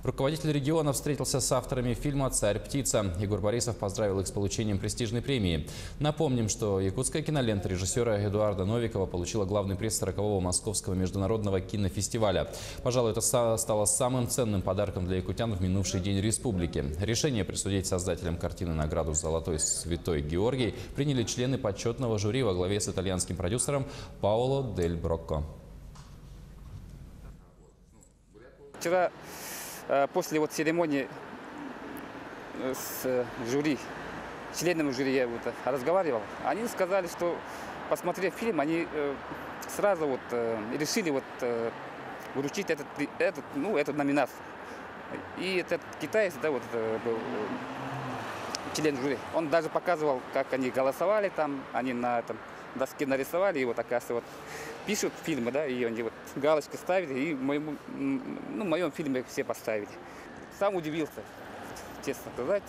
Руководитель региона встретился с авторами фильма «Царь-птица». Егор Борисов поздравил их с получением престижной премии. Напомним, что якутская кинолента режиссера Эдуарда Новикова получила главный приз 40-го Московского международного кинофестиваля. Пожалуй, это стало самым ценным подарком для якутян в минувший день республики. Решение присудить создателям картины награду «Золотой святой Георгий» приняли члены почетного жюри во главе с итальянским продюсером Паоло Дель Брокко. Вчера после церемонии с жюри, членами жюри я разговаривал. Они сказали, что, посмотрев фильм, они сразу решили вручить эту номинацию. И этот китаец, был член жюри. Он даже показывал, как они голосовали там, они на доске нарисовали, и оказывается, пишут фильмы, и они галочки ставили, и в моем фильме все поставили. Сам удивился, честно сказать.